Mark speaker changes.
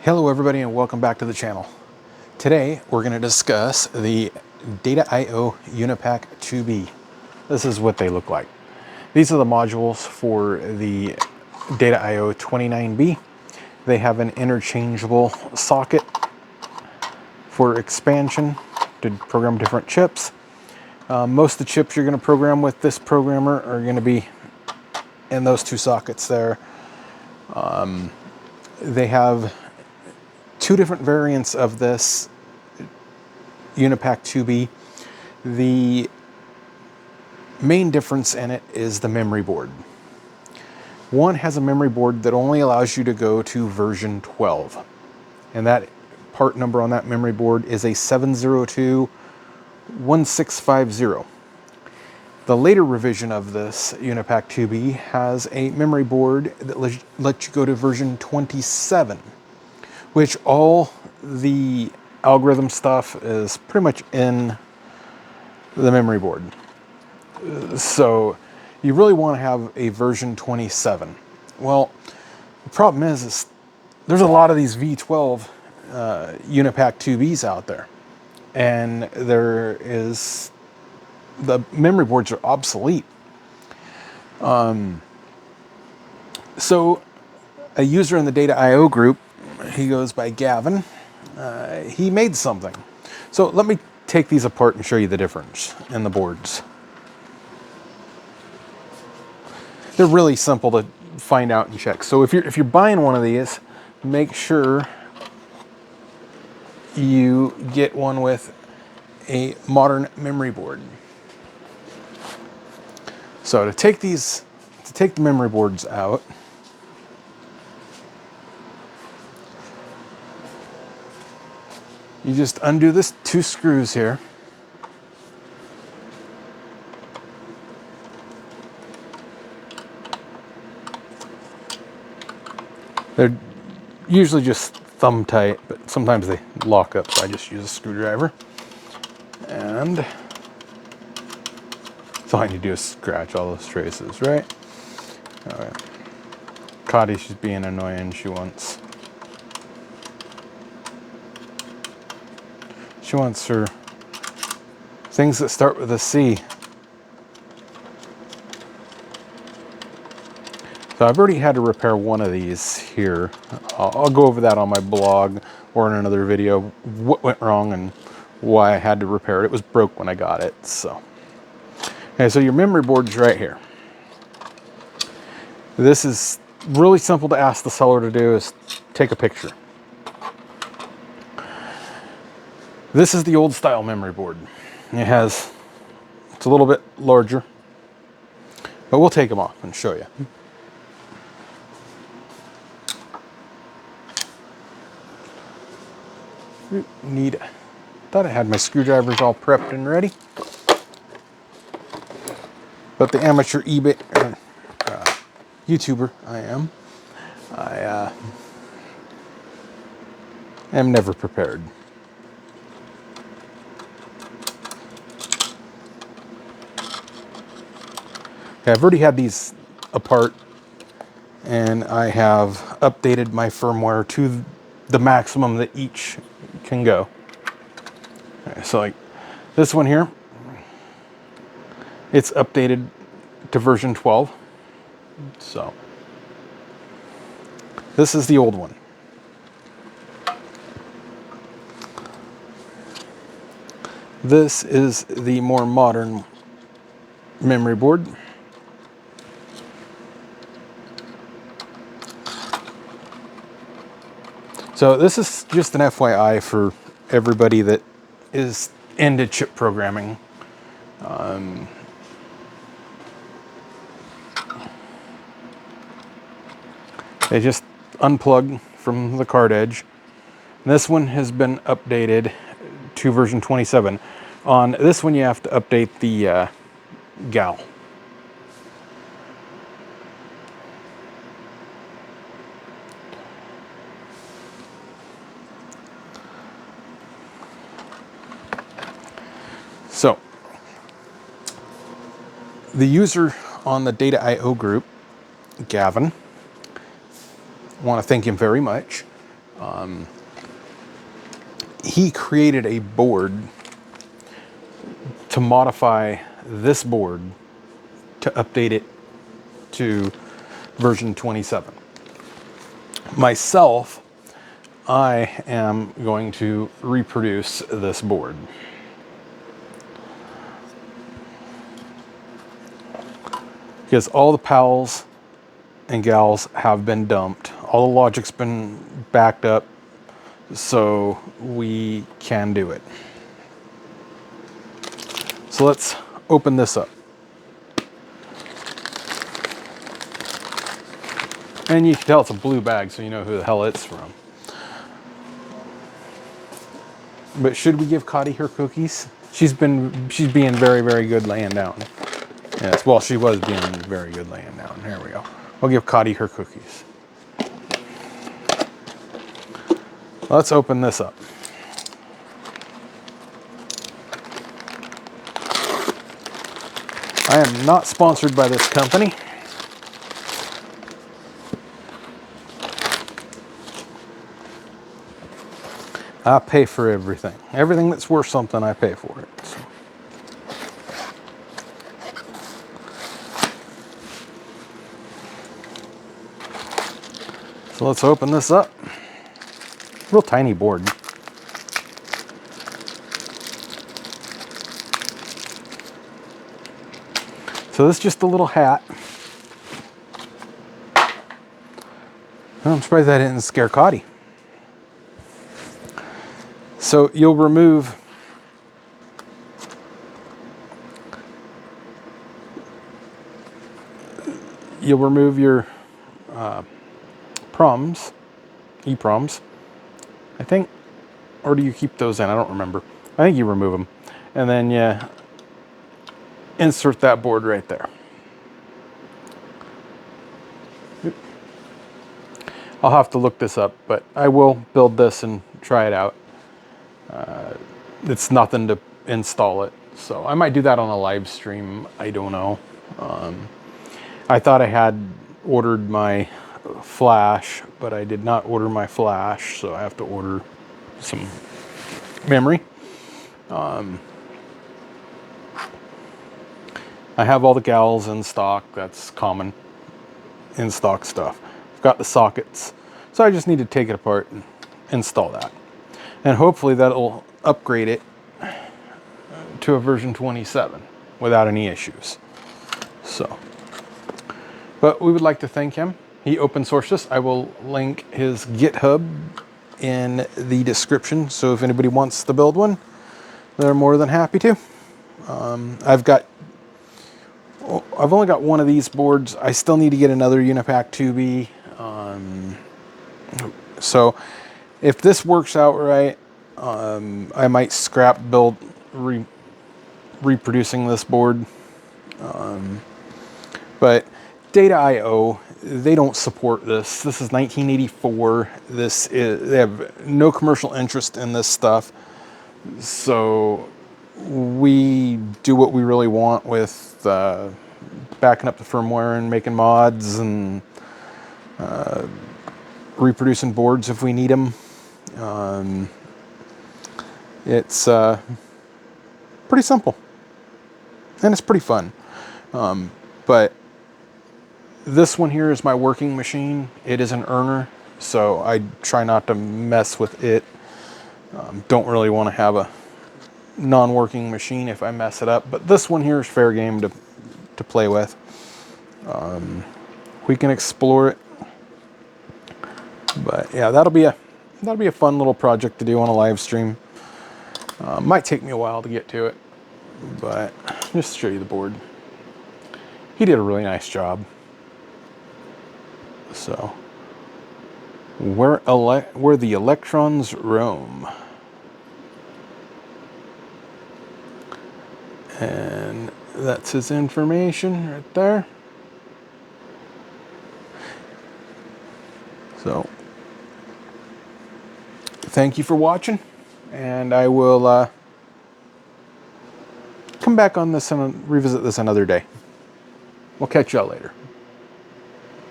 Speaker 1: Hello everybody and welcome back to the channel. Today we're going to discuss the Data I/O Unipack 2B. This is what they look like. These are the modules for the Data I/O 29B. They have an interchangeable socket for expansion to program different chips. Most of the chips you're going to program with this programmer are going to be in those two sockets there. They have two different variants of this Unipack 2B. The main difference in it is the memory board. One has a memory board that only allows you to go to version 12. And that part number on that memory board is a 7021650. The later revision of this Unipack 2B has a memory board that lets you go to version 27. Which all the algorithm stuff is pretty much in the memory board. So you really want to have a version 27. Well, the problem is there's a lot of these V12 Unipack 2Bs out there. And the memory boards are obsolete. So a user in the Data I/O group, he goes by Gavin, he made something. So let me take these apart and show you the difference in the boards. They're really simple to find out and check. So if you're buying one of these, make sure you get one with a modern memory board. So to take the memory boards out, you just undo this two screws here. They're usually just thumb tight, but sometimes they lock up, so I just use a screwdriver. And so all I need to do is scratch all those traces, right? All right. Cotty's just being annoying. She wants her things that start with a C. So I've already had to repair one of these here. I'll go over that on my blog or in another video, what went wrong and why I had to repair it. It was broke when I got it, so. Okay, so your memory board is right here. This is really simple to ask the seller to do, is take a picture. This is the old style memory board. It's a little bit larger, but we'll take them off and show you. Thought I had my screwdrivers all prepped and ready. But the amateur eBay YouTuber I am never prepared. Okay, I've already had these apart, and I have updated my firmware to the maximum that each can go. Okay, so like this one here, it's updated to version 12. So this is the old one. This is the more modern memory board. So this is just an FYI for everybody that is into chip programming. They just unplug from the card edge. This one has been updated to version 27. On this one you have to update the GAL. So, the user on the Data I/O group, Gavin, I want to thank him very much. He created a board to modify this board to update it to version 27. Myself, I am going to reproduce this board. Because all the pals and gals have been dumped. All the logic's been backed up, so we can do it. So let's open this up. And you can tell it's a blue bag, so you know who the hell it's from. But should we give Cotty her cookies? She's being very, very good laying down. Yes, well, she was being very good laying down. There we go. We'll give Cotty her cookies. Let's open this up. I am not sponsored by this company. I pay for everything. Everything that's worth something, I pay for it. So let's open this up. Real tiny board. So this is just a little hat. I'm surprised that didn't scare Cotty. So you'll remove your proms, EPROMs, I think, or do you keep those in? I don't remember. I think you remove them, and then you insert that board right there. I'll have to look this up, but I will build this and try it out. It's nothing to install it, so I might do that on a live stream. I don't know. I thought I had ordered my flash, but I did not order my flash, so I have to order some memory. I have all the gals in stock. That's common in stock stuff. I've got the sockets, so I just need to take it apart and install that, and hopefully that'll upgrade it to a version 27 without any issues. So, but we would like to thank him. He open sourced this. I will link his GitHub in the description, so if anybody wants to build one, they're more than happy to. I've only got one of these boards. I still need to get another Unipack 2B. So if this works out right, I might scrap reproducing this board. But Data.io, they don't support this. This is 1984. They have no commercial interest in this stuff. So we do what we really want with backing up the firmware and making mods and reproducing boards if we need them. It's pretty simple and it's pretty fun. But this one here is my working machine. It is an earner, so I try not to mess with it. Don't really want to have a non-working machine if I mess it up, but this one here is fair game to play with. We can explore it, but yeah, that'll be a fun little project to do on a live stream. Might take me a while to get to it, but just to show you the board. He did a really nice job. So, where the electrons roam. And that's his information right there. So, thank you for watching, and I will come back on this and revisit this another day. We'll catch y'all later.